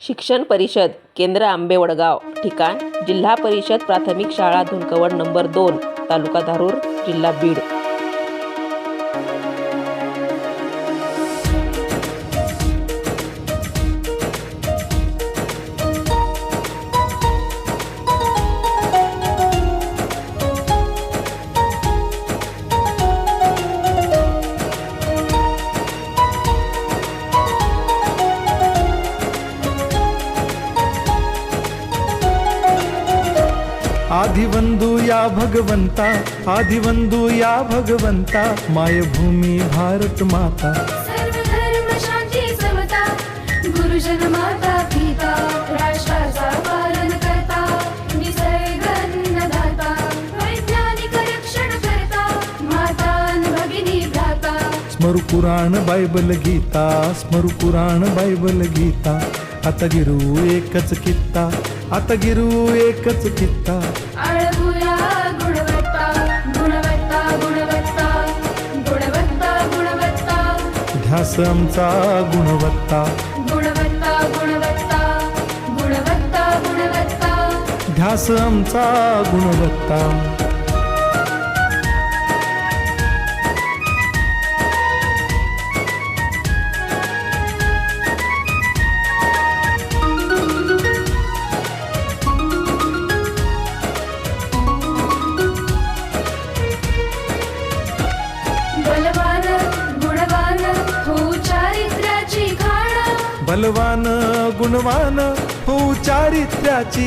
शिक्षण परिषद केंद्र आंबे वडगाव ठिकाण जिल्हा परिषद प्राथमिक शाळा धुनकवड नंबर 2 तालुका धारूर जिल्हा बीड। आदिवंदू या भगवंता, आदिवंदू या भगवंता, मायभूमी भारत माता, सर्व धर्म शांती समता, गुरुजन माता पिता, राष्ट्राचा पालन करता, निसर्ग अन्नदाता, वैज्ञानिक रक्षण करता, माता अन भगिनी भ्राता। स्मरू पुराण बायबल गीता, स्मरू पुराण बायबल गीता, आता गिरू एकच कित्ता, आता गिरू एकच कित्ता। आळवूया गुणवत्ता, गुणवत्ता, गुणवत्ता, गुणवत्ता, गुणवत्ता, ध्यास आमचा गुणवत्ता, गुणवत्ता, गुणवत्ता, गुणवत्ता, गुणवत्ता। ध्यास आमचा गुणवत्ता। बलवान गुणवान हो चारित्र्याची खाण, बलवान गुणवान हो चारित्र्याची